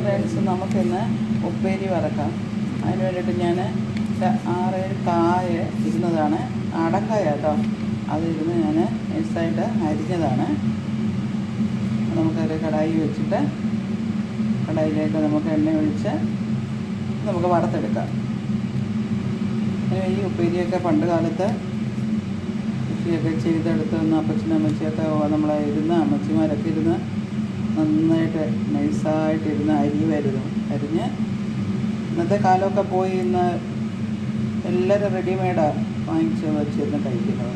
Friends, നമുക്കിന്ന് ഉപ്പേരി വറക്കാം. അതിന് വേണ്ടിയിട്ട് ഞാൻ 6-7 കായ ഇരുന്നതാണ്, അടക്കായ കേട്ടോ. അതിരുന്ന് ഞാൻ നൈസായിട്ട് അരിഞ്ഞതാണ്. നമുക്കൊരു കടായി വെച്ചിട്ട് കടായിലേക്ക് നമുക്ക് എണ്ണ ഒഴിച്ച് നമുക്ക് വറുത്തെടുക്കാം. ഈ ഉപ്പേരിയൊക്കെ പണ്ട് കാലത്ത് കൃഷിയൊക്കെ ചെയ്തെടുത്ത് അപ്പച്ചനും അമ്മച്ചിയൊക്കെ നമ്മളെ അമ്മച്ചിമാരൊക്കെ ഇരുന്ന് നന്നായിട്ട് നൈസായിട്ട് ഇരുന്ന് അരിഞ്ഞ് ഇന്നത്തെ കാലമൊക്കെ പോയി ഇന്ന് എല്ലാവരും റെഡിമെയ്ഡാണ് വാങ്ങിച്ച് വെച്ചിരുന്ന് കഴിക്കുന്നത്.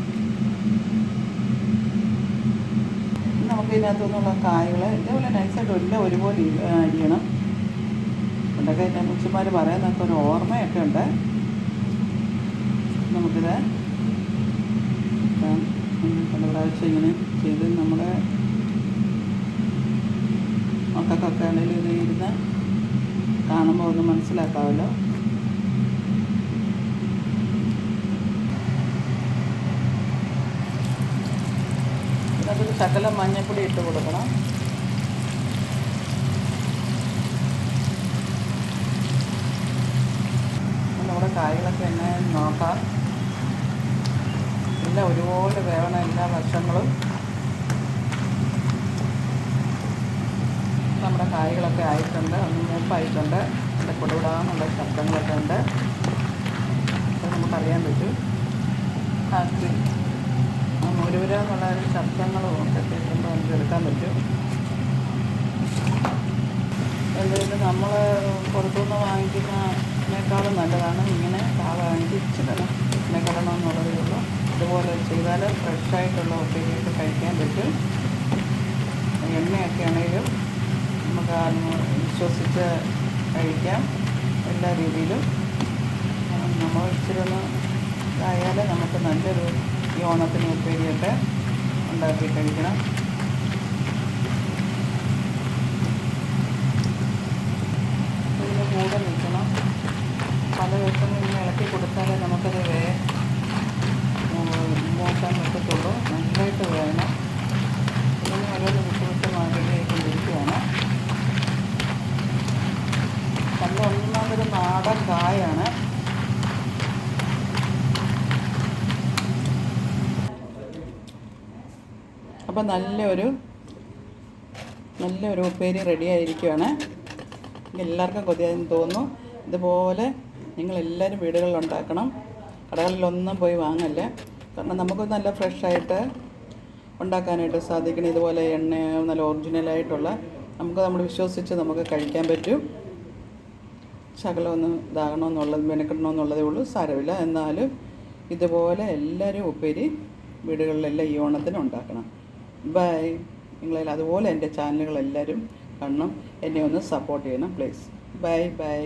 നമുക്ക് ഇതിനകത്തുനിന്നുള്ള കായകൾ ഇതേപോലെ നൈസായിട്ട് എല്ലാം ഒരുപോലെ അരിയണം. പണ്ടൊക്കെ എൻ്റെ അമ്മച്ചിമാർ പറയുന്നതൊക്കെ ഒരു ഓർമ്മയൊക്കെ ഉണ്ട്. നമുക്കിത് പല പ്രാവശ്യം ഇങ്ങനെ ചെയ്ത് നമ്മുടെ മക്കൾക്കൊക്കെ ആണെങ്കിലും ഇത് ഇരുന്ന് കാണുമ്പോൾ ഒന്ന് മനസ്സിലാക്കാമല്ലോ. അതിൽ ശകലം മഞ്ഞൾപ്പൊടി ഇട്ട് കൊടുക്കണം. നമ്മുടെ കായകളൊക്കെ എന്നെ നോക്കാം. എല്ലാം ഒരുപോലെ വേവണം, എല്ലാ വശങ്ങളും. നമ്മുടെ കായകളൊക്കെ ആയിട്ടുണ്ട്, ഒന്ന് മൂപ്പായിട്ടുണ്ട്. അതിൻ്റെ കൊടുവിടാന്നുള്ള ശബ്ദങ്ങളൊക്കെ ഉണ്ട്. അത് നമുക്കറിയാൻ പറ്റും. മുരുവരാന്നുള്ള ഒരു ശബ്ദങ്ങളും ഒക്കെ കേൾക്കുമ്പോൾ നമുക്ക് എടുക്കാൻ പറ്റും. എന്തായാലും നമ്മൾ പുറത്തുനിന്ന് വാങ്ങിക്കുന്നതിനേക്കാളും നല്ലതാണ് ഇങ്ങനെ കായ വാങ്ങിച്ച് ഇച്ചിടണമെന്നുള്ളതേ ഉള്ളൂ. ഇതുപോലെ ചെയ്താൽ ഫ്രഷായിട്ടുള്ള ഉപ്പേരിയൊക്കെ കഴിക്കാൻ പറ്റും. എണ്ണയൊക്കെ ആണെങ്കിലും നമുക്ക് വിശ്വസിച്ച് കഴിക്കാം എല്ലാ രീതിയിലും. നമ്മൾ ഇച്ചിരി ഒന്ന് ഇതായാൽ നമുക്ക് നല്ലൊരു ഈ ഓണത്തിന് ഉപ്പേരിയൊക്കെ ഉണ്ടാക്കി കഴിക്കണം. ഇതിന് കൂടെ നിൽക്കണം. പല ദിവസം ഇങ്ങനെ ഇളക്കി കൊടുത്താലേ നമുക്കത് മൂക്കാൻ പറ്റത്തുള്ളൂ. നന്നായിട്ട് വേണം. ഇതിന് ഓരോന്ന് വിട്ടുവിട്ട് മാറിക്കൊണ്ടിരിക്കുകയാണ്. നല്ല ഒന്നാമതൊരു നാടൻ കായാണ്. അപ്പം നല്ലൊരു ഉപ്പേരി റെഡി ആയിരിക്കുകയാണ്. എല്ലാവർക്കും കൊതിയായെന്ന് തോന്നുന്നു. ഇതുപോലെ നിങ്ങളെല്ലാവരും വീടുകളിൽ ഉണ്ടാക്കണം. കടകളിലൊന്നും പോയി വാങ്ങല്ലേ. കാരണം നമുക്ക് നല്ല ഫ്രഷായിട്ട് ഉണ്ടാക്കാനായിട്ട് സാധിക്കണം. ഇതുപോലെ എണ്ണ നല്ല ഒറിജിനലായിട്ടുള്ള നമ്മൾ വിശ്വസിച്ച് നമുക്ക് കഴിക്കാൻ പറ്റും. ശകലം ഒന്ന് ഇതാകണമെന്നുള്ളത് മെനക്കെടണമെന്നുള്ളതേ ഉള്ളൂ. സാരമില്ല. എന്നാലും ഇതുപോലെ എല്ലാവരും ഉപ്പേരി വീടുകളിലെല്ലാം ഈ ഓണത്തിന് ഉണ്ടാക്കണം. ബൈ. നിങ്ങളെല്ലാം അതുപോലെ എൻ്റെ ചാനലുകളെല്ലാവരും കാണണം. എന്നെ ഒന്ന് സപ്പോർട്ട് ചെയ്യണം പ്ലീസ്. ബൈ.